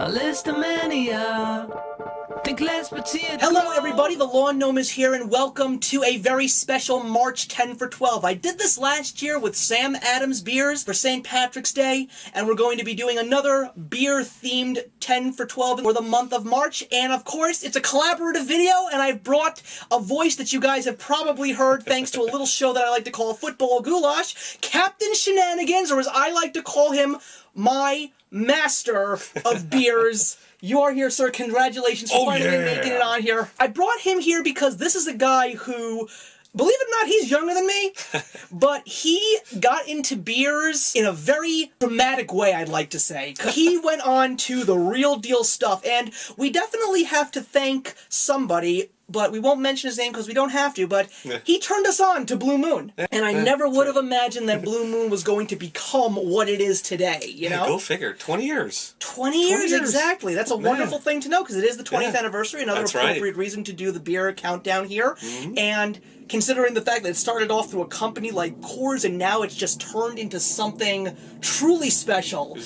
Hello everybody, the Lawn Gnome is here and welcome to a very special March 10 for 12. I did this last year with Sam Adams beers for St. Patrick's Day, and we're going to be doing another beer-themed 10 for 12 for the month of March. And of course, it's a collaborative video, and I've brought a voice that you guys have probably heard thanks to a little show that I like to call Football Goulash, Captain Shenanigans, or as I like to call him, my master of beers. You are here, sir. Congratulations for finally making it on here. I brought him here because this is a guy who, believe it or not, he's younger than me, but he got into beers in a very dramatic way, I'd like to say. He went on to the real deal stuff, and we definitely have to thank somebody, but we won't mention his name because we don't have to, but he turned us on to Blue Moon. And I never would have imagined that Blue Moon was going to become what it is today, you know? Go figure. 20 years. 20 years, exactly. That's a wonderful thing to know because it is the 20th anniversary, another appropriate reason to do the beer countdown here. And considering the fact that it started off through a company like Coors and now it's just turned into something truly special.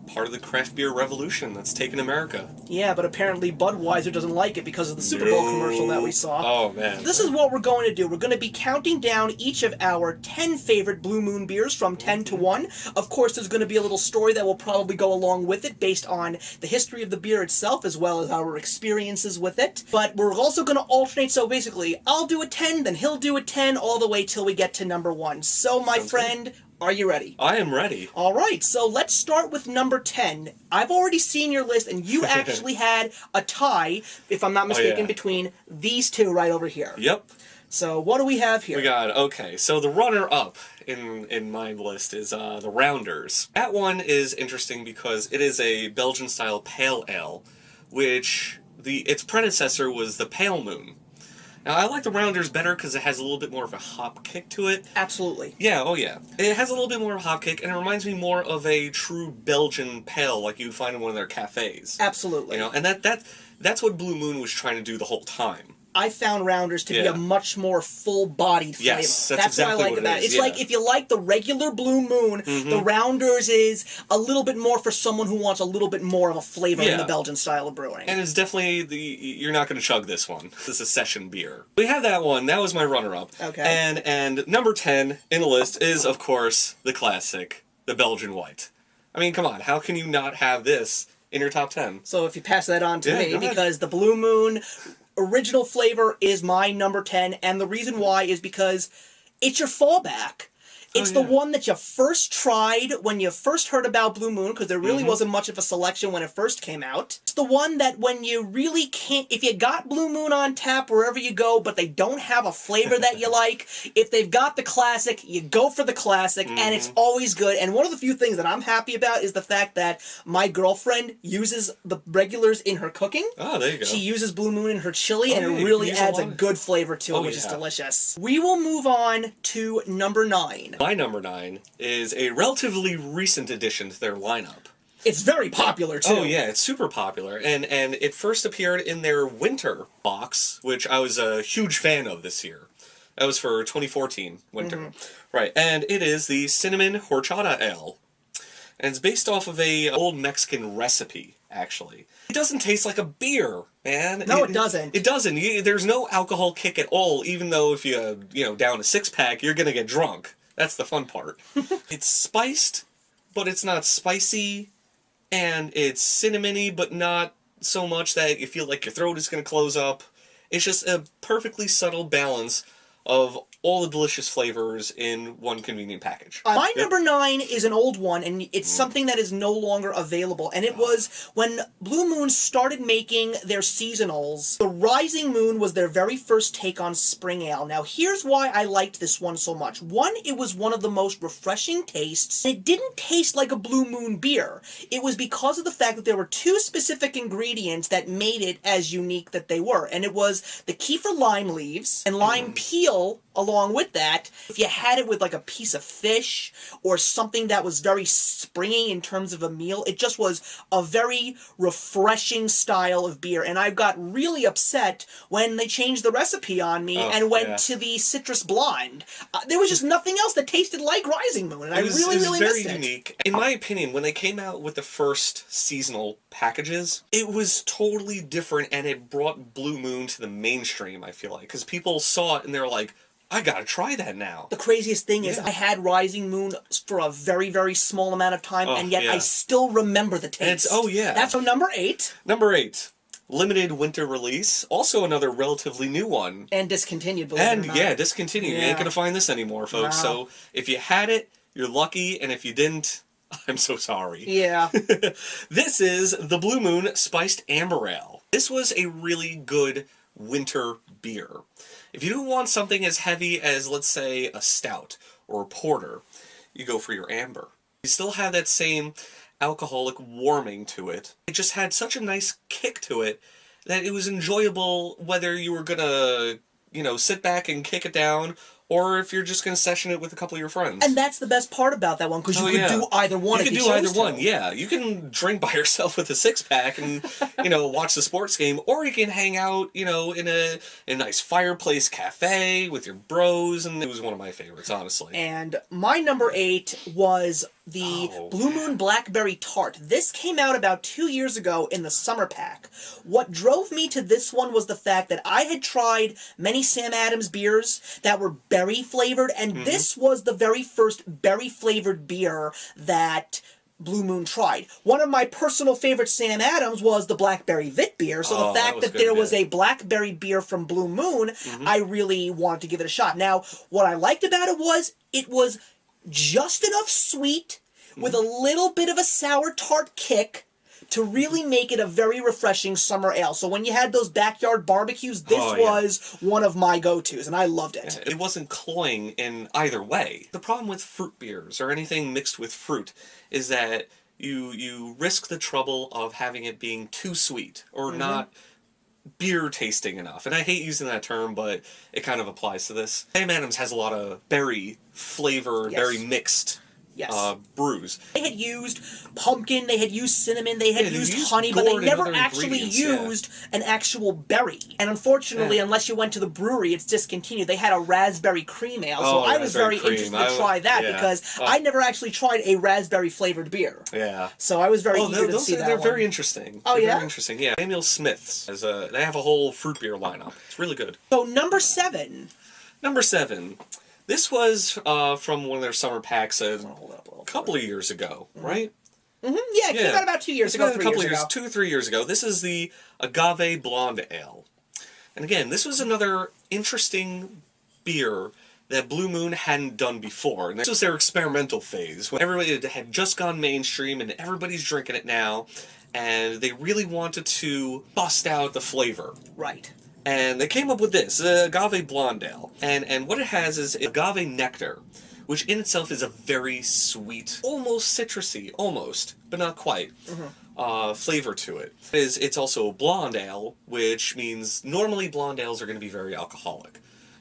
Part of the craft beer revolution that's taken America. Yeah, but apparently Budweiser doesn't like it because of the Super Bowl commercial that we saw. Oh, man. This is what we're going to do. We're going to be counting down each of our 10 favorite Blue Moon beers from 10 to 1. Of course, there's going to be a little story that will probably go along with it based on the history of the beer itself as well as our experiences with it. But we're also going to alternate, so basically, I'll do a 10, then he'll do a 10, all the way till we get to number 1. So, my friend... Are you ready? I am ready. All right, so let's start with number 10. I've already seen your list, and you actually had a tie, if I'm not mistaken, between these two right over here. Yep. So what do we have here? We got, okay, so the runner-up in my list is the Rounders. That one is interesting because it is a Belgian-style pale ale, which its predecessor was the Pale Moon. Now, I like the Rounders better because it has a little bit more of a hop kick to it. Absolutely. Yeah, oh yeah. It has a little bit more of a hop kick, and it reminds me more of a true Belgian pale like you would find in one of their cafes. Absolutely. You know, and that's what Blue Moon was trying to do the whole time. I found Rounders to be a much more full-bodied flavor. Yes, that's exactly what I like about it. It's like if you like the regular Blue Moon, the Rounders is a little bit more for someone who wants a little bit more of a flavor in the Belgian style of brewing. And it's definitely you're not going to chug this one. This is a session beer. We have that one. That was my runner-up. Okay. And number 10 in the list is, of course, the classic, the Belgian White. I mean, come on. How can you not have this in your top 10? So if you pass that on to me, because the Blue Moon... original flavor is my number 10, and the reason why is because it's your fallback. It's the one that you first tried when you first heard about Blue Moon, because there really wasn't much of a selection when it first came out. It's the one that when you really can't... If you got Blue Moon on tap wherever you go, but they don't have a flavor that you like, if they've got the classic, you go for the classic, and it's always good. And one of the few things that I'm happy about is the fact that my girlfriend uses the regulars in her cooking. Oh, there you go. She uses Blue Moon in her chili, and it really adds a good flavor to it, which is delicious. We will move on to number 9. My number 9 is a relatively recent addition to their lineup. It's very popular, too. Oh, yeah, it's super popular. And it first appeared in their winter box, which I was a huge fan of this year. That was for 2014 winter. Right, and it is the Cinnamon Horchata Ale. And it's based off of a old Mexican recipe, actually. It doesn't taste like a beer, man. No, it doesn't. It doesn't. There's no alcohol kick at all, even though if you down a 6-pack, you're going to get drunk. That's the fun part. It's spiced, but it's not spicy, and it's cinnamony, but not so much that you feel like your throat is going to close up. It's just a perfectly subtle balance of all the delicious flavors in one convenient package. My number 9 is an old one, and it's something that is no longer available. And it was when Blue Moon started making their seasonals. The Rising Moon was their very first take on spring ale. Now, here's why I liked this one so much. One, it was one of the most refreshing tastes. It didn't taste like a Blue Moon beer. It was because of the fact that there were 2 specific ingredients that made it as unique that they were. And it was the Kefir lime leaves and lime peel along with that, if you had it with like a piece of fish or something that was very springy in terms of a meal, it just was a very refreshing style of beer. And I got really upset when they changed the recipe on me and went to the citrus blonde. There was just nothing else that tasted like Rising Moon, and I really missed it. It was very unique. In my opinion, when they came out with the first seasonal packages, it was totally different, and it brought Blue Moon to the mainstream, I feel like, because people saw it and they were like, I gotta try that now. The craziest thing is I had Rising Moon for a very, very small amount of time, and yet I still remember the taste. That's number 8. Number 8. Limited winter release. Also another relatively new one. And discontinued, believe it or not. Yeah, discontinued. You ain't gonna find this anymore, folks. No. So if you had it, you're lucky, and if you didn't, I'm so sorry. Yeah. This is the Blue Moon Spiced Amber Ale. This was a really good winter beer. If you don't want something as heavy as, let's say, a stout or a porter, you go for your amber. You still have that same alcoholic warming to it. It just had such a nice kick to it that it was enjoyable whether you were gonna, sit back and kick it down, or if you're just going to session it with a couple of your friends. And that's the best part about that one, because you could do either one. You could do either one, yeah. You can drink by yourself with a 6-pack and, watch the sports game, or you can hang out, in a nice fireplace cafe with your bros, and it was one of my favorites, honestly. And my number 8 was the Blue Moon Blackberry Tart. This came out about 2 years ago in the summer pack. What drove me to this one was the fact that I had tried many Sam Adams beers that were berry flavored, and this was the very first berry flavored beer that Blue Moon tried. One of my personal favorite Sam Adams was the Blackberry Vit beer, so the fact that there was a blackberry beer from Blue Moon, I really wanted to give it a shot. Now, what I liked about it was just enough sweet with a little bit of a sour tart kick to really make it a very refreshing summer ale. So when you had those backyard barbecues, this was one of my go-tos, and I loved it. It wasn't cloying in either way. The problem with fruit beers, or anything mixed with fruit, is that you risk the trouble of having it being too sweet, or not beer tasting enough. And I hate using that term, but it kind of applies to this. Sam Adams has a lot of berry flavor, berry mixed brews. They had used pumpkin, they had used cinnamon, they had used honey, but they never actually used an actual berry. And unfortunately, unless you went to the brewery, it's discontinued. They had a raspberry cream ale, so I was very interested to try that because I never actually tried a raspberry flavored beer. Yeah. So I was very eager to see that They're one. very interesting. Oh, Very interesting, yeah. Samuel Smith's, they have a whole fruit beer lineup. It's really good. So number 7. Number 7. This was from one of their summer packs a couple of years ago, right? Yeah, it came out about 2 years ago, 3 years ago. 2 or 3 years ago. This is the Agave Blonde Ale. And again, this was another interesting beer that Blue Moon hadn't done before. And this was their experimental phase, when everybody had just gone mainstream and everybody's drinking it now, and they really wanted to bust out the flavor. Right. And they came up with this, Agave Blonde Ale. And what it has is agave nectar, which in itself is a very sweet, almost citrusy, but not quite, flavor to it. It's also a blonde ale, which means normally blonde ales are going to be very alcoholic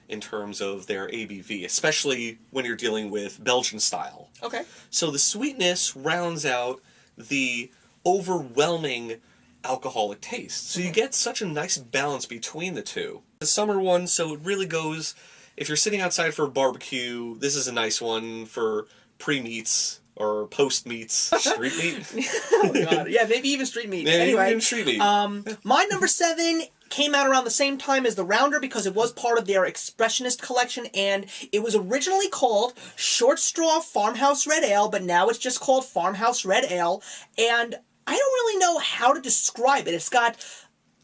in terms of their ABV, especially when you're dealing with Belgian style. Okay. So the sweetness rounds out the overwhelming alcoholic taste. So you get such a nice balance between the two. The summer one, so it really goes, if you're sitting outside for a barbecue, this is a nice one for pre-meats or post-meats. Street meat? Oh, God. Yeah, maybe even street meat. Yeah, anyway, even street meat. My number 7 came out around the same time as the Rounder because it was part of their Expressionist collection, and it was originally called Short Straw Farmhouse Red Ale, but now it's just called Farmhouse Red Ale, and I don't really know how to describe it. It's got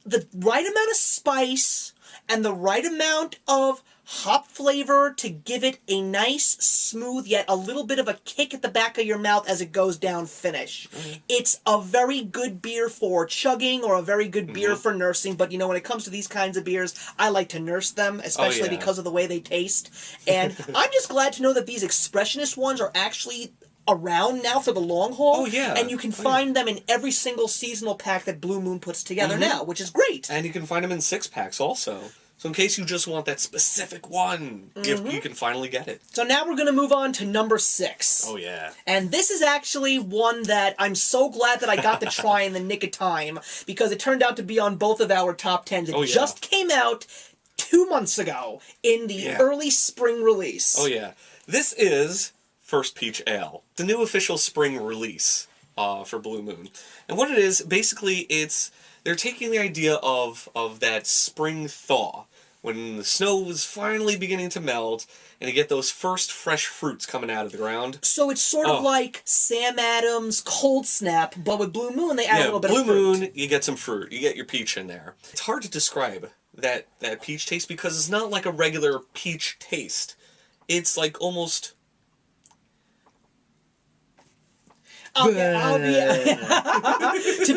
the right amount of spice and the right amount of hop flavor to give it a nice, smooth, yet a little bit of a kick at the back of your mouth as it goes down finish. It's a very good beer for chugging or a very good beer for nursing, but when it comes to these kinds of beers, I like to nurse them, especially because of the way they taste. And I'm just glad to know that these Expressionist ones are actually around now for the long haul. Oh, yeah. And you can find them in every single seasonal pack that Blue Moon puts together now, which is great. And you can find them in 6-packs also. So in case you just want that specific one, you can finally get it. So now we're going to move on to number 6. Oh, yeah. And this is actually one that I'm so glad that I got to try in the nick of time, because it turned out to be on both of our top 10s. It just came out 2 months ago in the early spring release. Oh, yeah. This is First Peach Ale, the new official spring release for Blue Moon. And what it is, basically, they're taking the idea of that spring thaw, when the snow is finally beginning to melt, and you get those first fresh fruits coming out of the ground. So it's sort of like Sam Adams' Cold Snap, but with Blue Moon they add a little bit of fruit. Blue Moon, you get some fruit. You get your peach in there. It's hard to describe that peach taste, because it's not like a regular peach taste. It's like almost... To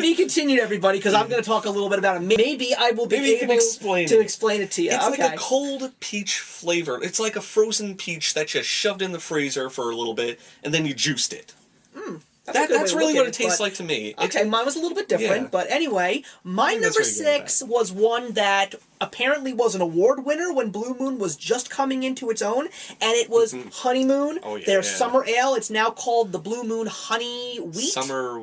be continued, everybody, because I'm going to talk a little bit about it. Maybe I will be able to explain it to you. It's like a cold peach flavor. It's like a frozen peach that you shoved in the freezer for a little bit, and then you juiced it. That's really what it tastes like to me. Okay, mine was a little bit different, but anyway, my number 6 was one that apparently was an award winner when Blue Moon was just coming into its own, and it was Honeymoon, their summer ale. It's now called the Blue Moon Honey Wheat? Summer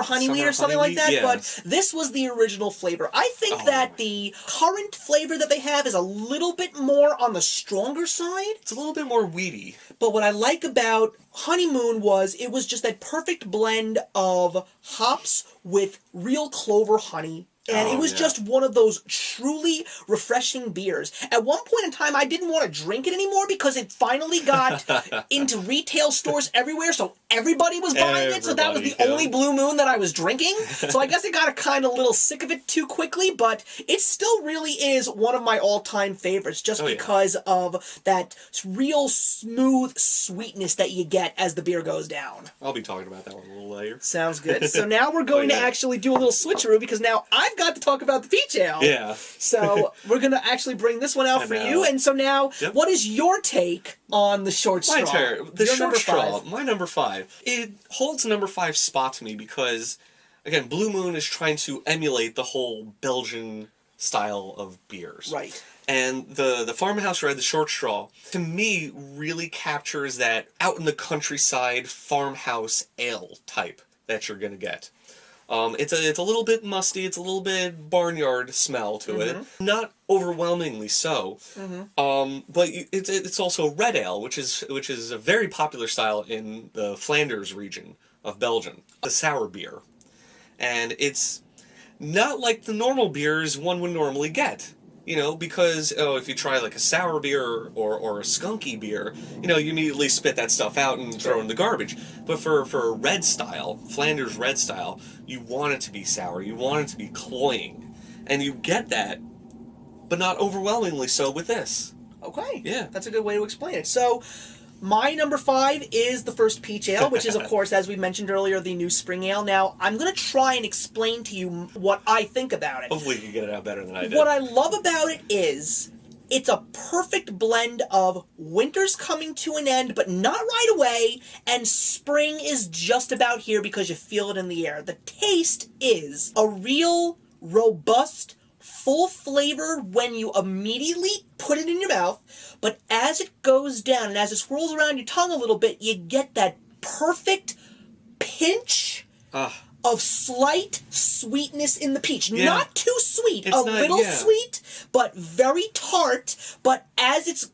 Honey Wheat or something like that, but this was the original flavor. I think that the current flavor that they have is a little bit more on the stronger side. It's a little bit more weedy. But what I like about Honeymoon was it was just that perfect blend of hops with real clover honey. And it was just one of those truly refreshing beers. At one point in time, I didn't want to drink it anymore because it finally got into retail stores everywhere, so everybody was buying it, so that was the only Blue Moon that I was drinking. So I guess I got kind of a little sick of it too quickly, but it still really is one of my all-time favorites, just because of that real smooth sweetness that you get as the beer goes down. I'll be talking about that one a little later. Sounds good. So now we're going to actually do a little switcheroo, because now I've got to talk about the peach ale. Yeah. So we're going to actually bring this one out for you. And so now, what is your take on the short straw? The short straw, my number 5. It holds number 5 spot to me because, again, Blue Moon is trying to emulate the whole Belgian style of beers. Right. And the Farmhouse Red, the short straw, to me, really captures that out in the countryside farmhouse ale type that you're going to get. It's a little bit musty, it's a little bit barnyard smell to it. Not overwhelmingly so. But it's also red ale, which is a very popular style in the Flanders region of Belgium. A sour beer. And it's not like the normal beers one would normally get. You know, because, if you try like a sour beer or a skunky beer, you immediately spit that stuff out and throw it in the garbage. But for a red style, Flanders red style, you want it to be sour, you want it to be cloying. And you get that, but not overwhelmingly so with this. Okay. Yeah. That's a good way to explain it. So, my number 5 is the First Peach Ale, which is, of course, as we mentioned earlier, the new spring ale. Now, I'm going to try and explain to you what I think about it. Hopefully you can get it out better than I did. What I love about it is it's a perfect blend of winter's coming to an end, but not right away, and spring is just about here because you feel it in the air. The taste is a real, robust, full flavor when you immediately put it in your mouth, but as it goes down and as it swirls around your tongue a little bit, you get that perfect pinch of slight sweetness in the peach. Not too sweet, a little sweet, but very tart, but as it's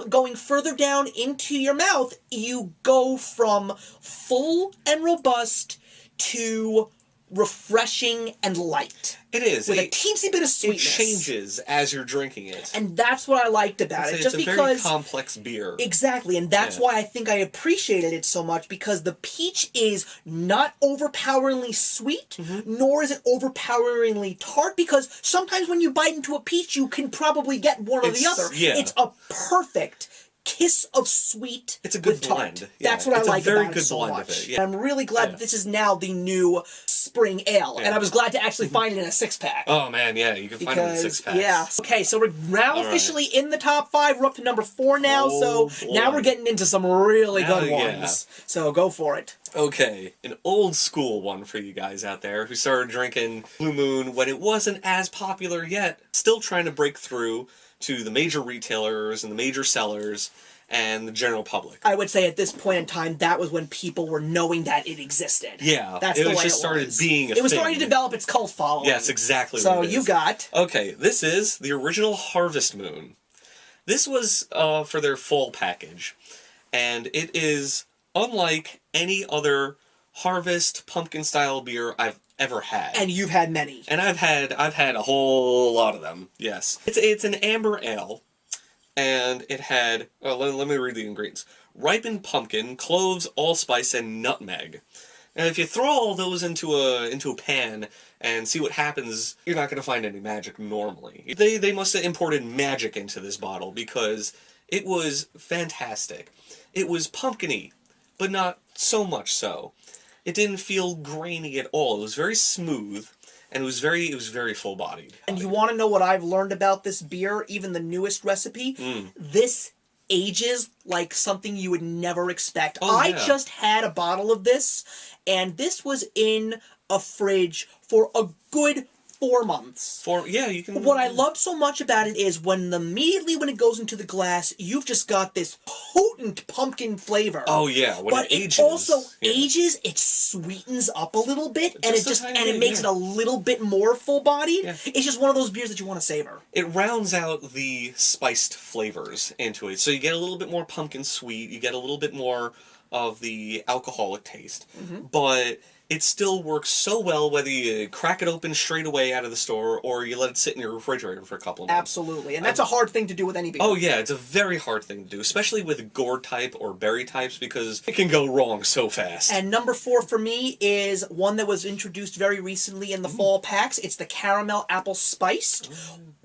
going further down into your mouth, you go from full and robust to refreshing and light. It is. With a teensy bit of sweetness. It changes as you're drinking it. And that's what I liked about it. It's a very complex beer. Exactly, and that's why I think I appreciated it so much, because the peach is not overpoweringly sweet, nor is it overpoweringly tart, because sometimes when you bite into a peach, you can probably get one or the other. It's a perfect kiss of sweet. It's a good blend. That's what I like about it so much. I'm really glad that this is now the new spring ale, and I was glad to actually find it in a 6-pack. Oh man, yeah, you can find it in 6-packs. Yeah. Okay, so we're now officially in the top 5. We're up to number 4 now, so now we're getting into some really good ones. So go for it. Okay, an old school one for you guys out there who started drinking Blue Moon when it wasn't as popular yet. Still trying to break through to the major retailers and the major sellers and the general public. I would say at this point in time, that was when people were knowing that it existed. Yeah, That's it the was way just it started was. being a It was thing. starting to develop its cult following. Yes, exactly So what it is. you got... Okay, this is the original Harvest Moon. This was for their fall package. And it is unlike any other Harvest pumpkin-style beer I've ever had. And you've had many. And I've had a whole lot of them, yes. It's an amber ale. And it had, let me read the ingredients. Ripened pumpkin, cloves, allspice, and nutmeg. And if you throw all those into a pan and see what happens, you're not going to find any magic normally. They must have imported magic into this bottle because it was fantastic. It was pumpkin-y, but not so much so. It didn't feel grainy at all. It was very smooth. And it was very full-bodied. And you want to know what I've learned about this beer, even the newest recipe? This ages like something you would never expect. I just had a bottle of this, and this was in a fridge for a good 4 months. You can... What I loved so much about it is immediately when it goes into the glass, you've just got this potent pumpkin flavor. Oh yeah, when but it ages. It also ages, it sweetens up a little bit, and it makes it a little bit more full-bodied. Yeah. It's just one of those beers that you want to savor. It rounds out the spiced flavors into it. So you get a little bit more pumpkin sweet, you get a little bit more of the alcoholic taste. But it still works so well whether you crack it open straight away out of the store or you let it sit in your refrigerator for a couple of months. Absolutely, and that's a hard thing to do with any beer. Oh yeah, it's a very hard thing to do, especially with gourd type or berry types because it can go wrong so fast. And number 4 for me is one that was introduced very recently in the fall packs. It's the Caramel Apple Spiced.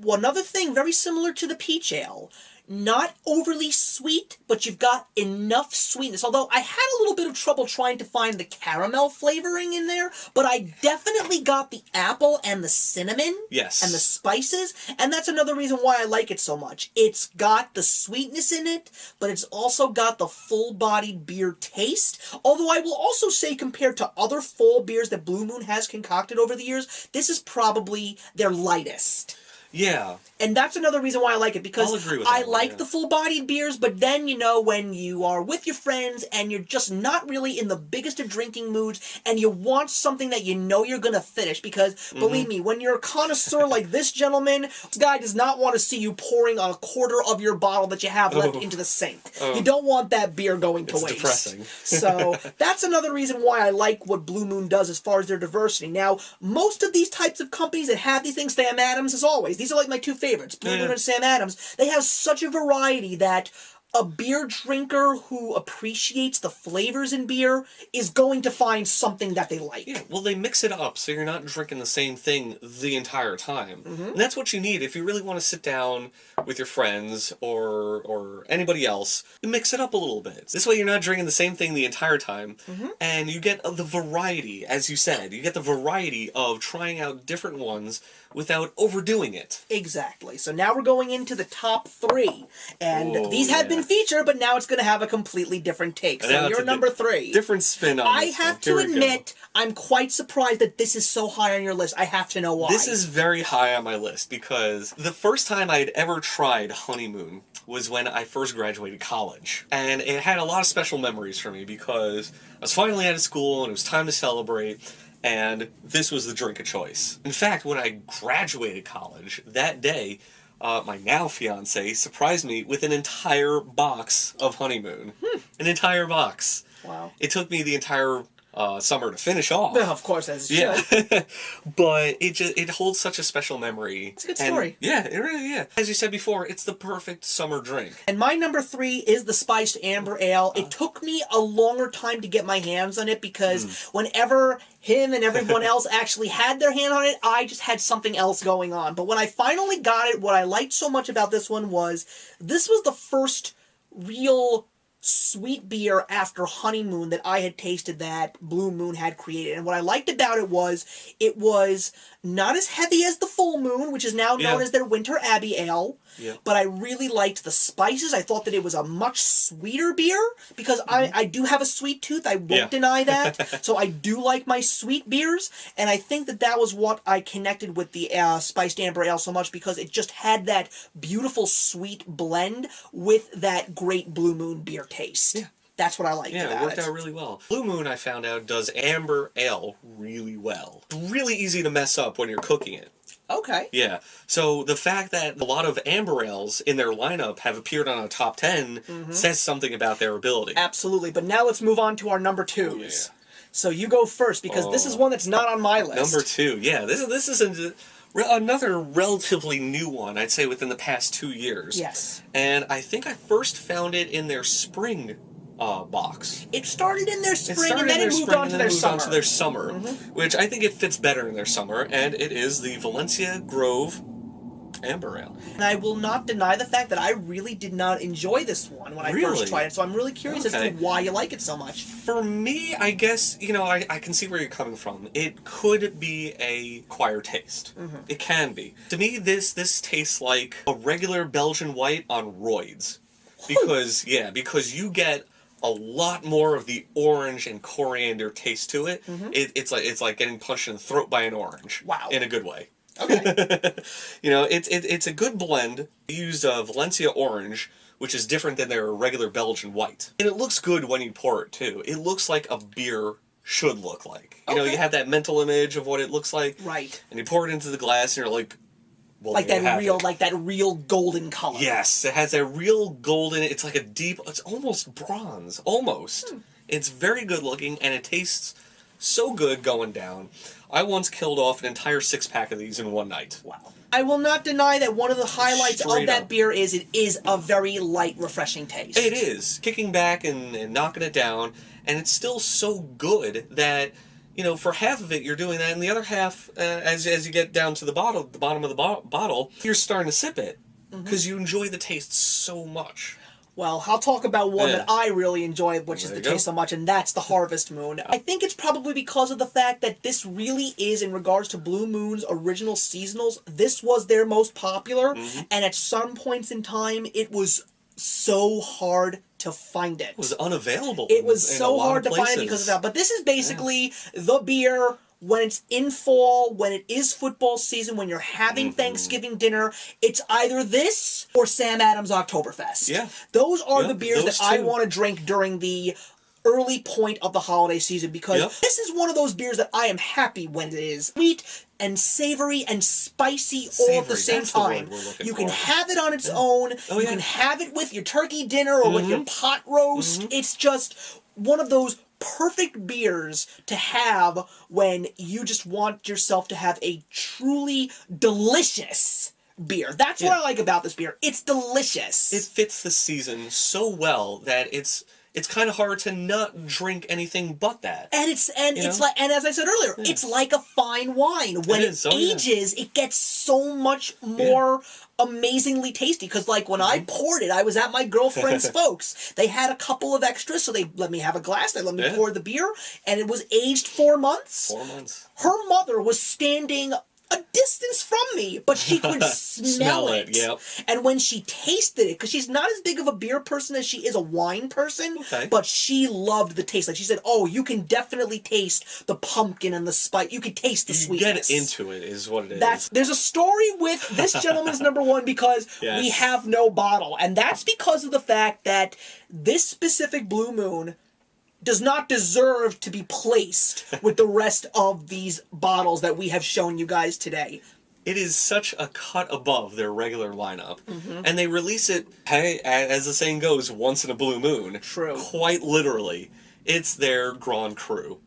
Another thing very similar to the Peach Ale. Not overly sweet, but you've got enough sweetness. Although I had a little bit of trouble trying to find the caramel flavoring in there, but I definitely got the apple and the cinnamon. Yes. And the spices, and that's another reason why I like it so much. It's got the sweetness in it, but it's also got the full-bodied beer taste. Although I will also say, compared to other fall beers that Blue Moon has concocted over the years, this is probably their lightest. Yeah. And that's another reason why I like it, because I'll agree with I that like one, the full-bodied beers, but then, you know, when you are with your friends and you're just not really in the biggest of drinking moods and you want something that you know you're going to finish, because, believe me, when you're a connoisseur like this gentleman, this guy does not want to see you pouring a quarter of your bottle that you have left into the sink. You don't want that beer going to waste. It's depressing. So, that's another reason why I like what Blue Moon does as far as their diversity. Now, most of these types of companies that have these things, Sam Adams, as always, these are like my two favorites, Blue Moon and Sam Adams. They have such a variety that a beer drinker who appreciates the flavors in beer is going to find something that they like. Yeah, well, they mix it up so you're not drinking the same thing the entire time. And that's what you need if you really want to sit down with your friends or anybody else. You mix it up a little bit. This way you're not drinking the same thing the entire time, and you get the variety, as you said. You get the variety of trying out different ones without overdoing it. Exactly. So now we're going into the top 3. And these had been featured, but now it's going to have a completely different take. So you're number 3. Different spin on I this have one. to admit, I'm quite surprised that this is so high on your list. I have to know why. This is very high on my list because the first time I'd ever tried Honeymoon was when I first graduated college. And it had a lot of special memories for me because I was finally out of school and it was time to celebrate. And this was the drink of choice. In fact, when I graduated college, that day, my now fiance surprised me with an entire box of Honeymoon. An entire box. Wow. It took me the entire summer to finish off. Well, of course, as it should. Yeah. But it holds such a special memory. It's a good story. Yeah, it really, yeah. As you said before, it's the perfect summer drink. And my number 3 is the Spiced Amber Ale. It took me a longer time to get my hands on it because whenever him and everyone else actually had their hand on it, I just had something else going on. But when I finally got it, what I liked so much about this one was this was the first real sweet beer after Honeymoon that I had tasted that Blue Moon had created. And what I liked about it was not as heavy as the Full Moon, which is now known as their Winter Abbey Ale. Yeah. but I really liked the spices. I thought that it was a much sweeter beer, because I do have a sweet tooth. I won't deny that. So I do like my sweet beers, and I think that that was what I connected with the spiced amber ale so much, because it just had that beautiful sweet blend with that great Blue Moon beer taste. Yeah. That's what I liked about it. Yeah, it worked out really well. Blue Moon, I found out, does amber ale really well. Really easy to mess up when you're cooking it. Okay. Yeah. So the fact that a lot of amber ales in their lineup have appeared on a top 10 says something about their ability. Absolutely. But now let's move on to our number 2s. Oh, yeah. So you go first, because this is one that's not on my list. Number 2. Yeah, this is another relatively new one, I'd say, within the past 2 years. Yes. And I think I first found it in their spring box. It started in their spring, and then it moved on to their summer. Which I think it fits better in their summer, and it is the Valencia Grove Amber Ale. And I will not deny the fact that I really did not enjoy this one when I first tried it, so I'm really curious as to why you like it so much. For me, I guess, I can see where you're coming from. It could be a acquired taste. It can be. To me, this tastes like a regular Belgian white on roids. Because you get a lot more of the orange and coriander taste to it. It's like getting punched in the throat by an orange. Wow. In a good way. Okay. It's a good blend. They used Valencia orange, which is different than their regular Belgian white. And it looks good when you pour it, too. It looks like a beer should look like. You have that mental image of what it looks like. Right. And you pour it into the glass, and you're like, well, like that real golden color. Yes, it has that real golden, it's like it's almost bronze, almost. It's very good looking, and it tastes so good going down. I once killed off an entire 6-pack of these in one night. Wow. I will not deny that one of the highlights of that beer is it is a very light, refreshing taste. It is. Kicking back and knocking it down, and it's still so good that, for half of it you're doing that, and the other half, as you get down to the bottom of the bottle, you're starting to sip it, because you enjoy the taste so much. Well, I'll talk about one that I really enjoy, which is the taste so much, and that's the Harvest Moon. I think it's probably because of the fact that this really is, in regards to Blue Moon's original seasonals, this was their most popular, and at some points in time, it was so hard to find it. It was unavailable. It was so hard to find it because of that. But this is basically the beer when it's in fall, when it is football season, when you're having Thanksgiving dinner. It's either this or Sam Adams Oktoberfest. Yeah. Those are the beers that I want to drink during the early point of the holiday season, because this is one of those beers that I am happy when it is sweet and savory and spicy all at the same time. You can have it on its own. You can have it with your turkey dinner or with your pot roast. It's just one of those perfect beers to have when you just want yourself to have a truly delicious beer. That's what I like about this beer. It's delicious. It fits the season so well that it's kind of hard to not drink anything but that. And it's like, and as I said earlier, it's like a fine wine. When it ages, it gets so much more amazingly tasty. Because like when I poured it, I was at my girlfriend's folks. They had a couple of extras, so they let me have a glass. They let me pour the beer, and it was aged 4 months. 4 months. Her mother was standing a distance from me, but she could smell it. Yep. And when she tasted it, because she's not as big of a beer person as she is a wine person, but she loved the taste. Like she said, oh, you can definitely taste the pumpkin and the spice. You can taste the sweetness. You get into it, is what it is. There's a story with this gentleman's number one, because we have no bottle. And that's because of the fact that this specific Blue Moon does not deserve to be placed with the rest of these bottles that we have shown you guys today. It is such a cut above their regular lineup. And they release it, hey, as the saying goes, once in a blue moon. True. Quite literally. It's their Grand Cru.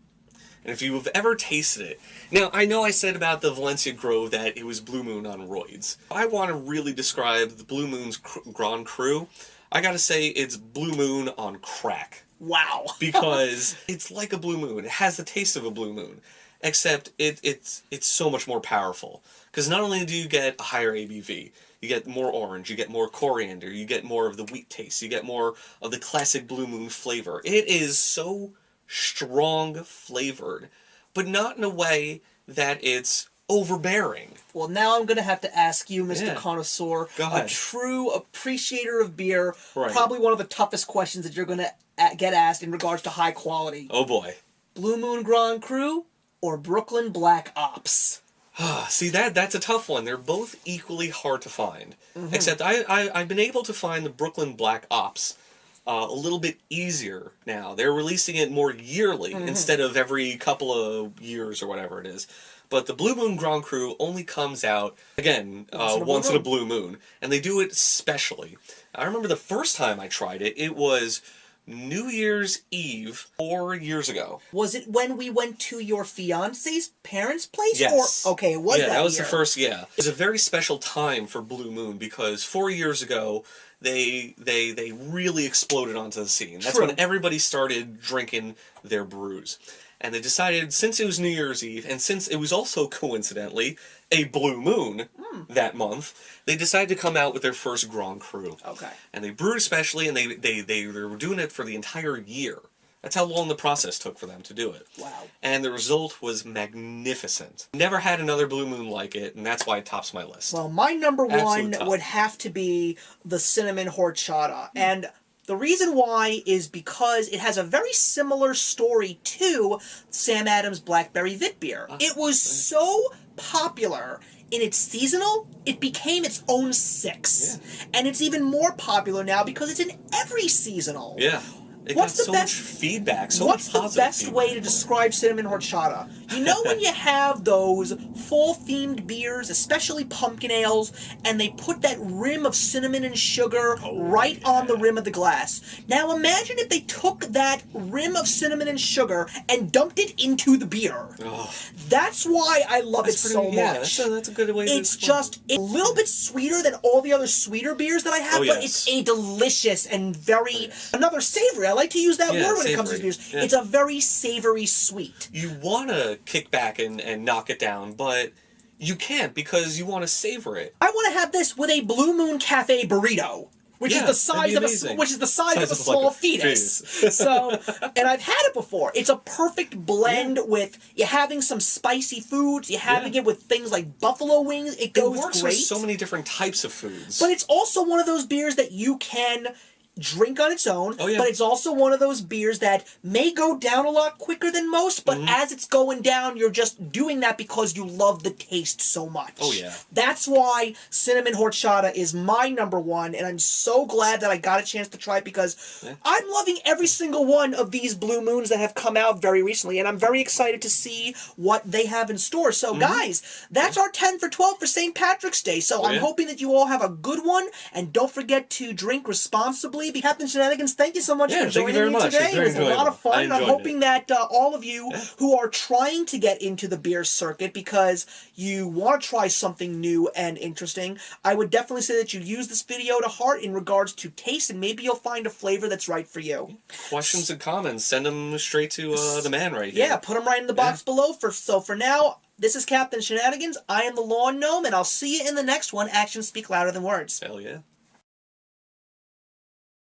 And if you've ever tasted it... Now, I know I said about the Valencia Grove that it was Blue Moon on roids. I want to really describe the Blue Moon's Grand Cru. I gotta say, it's Blue Moon on crack. Wow. Because it's like a blue moon. It has the taste of a blue moon. Except it's so much more powerful. Because not only do you get a higher ABV, you get more orange, you get more coriander, you get more of the wheat taste, you get more of the classic Blue Moon flavor. It is so strong flavored, but not in a way that it's overbearing. Well, now I'm going to have to ask you, Mr. Yeah. Connoisseur, Go ahead. a true appreciator of beer, Right. probably one of the toughest questions that you're going to get asked in regards to high quality. Oh boy. Blue Moon Grand Cru or Brooklyn Black Ops? See, that's a tough one. They're both equally hard to find. Except I've been able to find the Brooklyn Black Ops a little bit easier now. They're releasing it more yearly instead of every couple of years or whatever it is. But the Blue Moon Grand Cru only comes out, again, once in a blue moon. And they do it specially. I remember the first time I tried it, it was New Year's Eve 4 years ago. Was it when we went to your fiance's parents' place? Yes. Or, okay, it was that was year. the first, yeah. It was a very special time for Blue Moon because 4 years ago, they really exploded onto the scene. That's True. when everybody started drinking their brews. And they decided, since it was New Year's Eve, and since it was also, coincidentally, a blue moon that month, they decided to come out with their first Grand Cru. Okay. And they brewed especially, and they were doing it for the entire year. That's how long the process took for them to do it. Wow. And the result was magnificent. Never had another blue moon like it, and that's why it tops my list. Well, my number one Absolute top. would have to be the cinnamon horchata. And the reason why is because it has a very similar story to Sam Adams Blackberry Wit Beer. It was so popular in its seasonal, it became its own six. Yeah. And it's even more popular now because it's in every seasonal. Yeah. It What's got the so best- much feedback, so What's much the positive best feedback. way to describe cinnamon horchata? You know when you have those fall-themed beers, especially pumpkin ales, and they put that rim of cinnamon and sugar right on the rim of the glass. Now imagine if they took that rim of cinnamon and sugar and dumped it into the beer. Oh, That's why I love it so much. Yeah, that's a good way to It's explain it. just a little bit sweeter than all the other sweeter beers that I have, Oh, but yes. it's a delicious and very, another savory. I like to use that Yeah, word when it comes to savory. beers. Yeah. It's a very savory sweet. You want to kick back and knock it down, but you can't because you want to savor it. I want to have this with a Blue Moon Cafe burrito. Which Yeah, is the size that'd of be a amazing. which is the size of a Size of small like a fetus. fetus. So, and I've had it before. It's a perfect blend with you having some spicy foods, you having it with things like buffalo wings. It It goes works great. with so many different types of foods. But it's also one of those beers that you can drink on its own. Oh, yeah. But it's also one of those beers that may go down a lot quicker than most, but as it's going down, you're just doing that because you love the taste so much. Oh, yeah. That's why cinnamon horchata is my number one, and I'm so glad that I got a chance to try it because I'm loving every single one of these Blue Moons that have come out very recently, and I'm very excited to see what they have in store. So, guys, that's our 10 for 12 for St. Patrick's Day. So I'm hoping that you all have a good one, and don't forget to drink responsibly. Captain Shenanigans, thank you so much for thank you joining very me much. today. It's It very was a lot enjoyable. of fun, I and I'm enjoyed hoping that all of you who are trying to get into the beer circuit because you want to try something new and interesting, I would definitely say that you use this video to heart in regards to taste, and maybe you'll find a flavor that's right for you. Questions and comments, send them straight to the man right here. Yeah, put them right in the box below. So for now, this is Captain Shenanigans. I am the Lawn Gnome, and I'll see you in the next one. Actions speak louder than words. Hell yeah.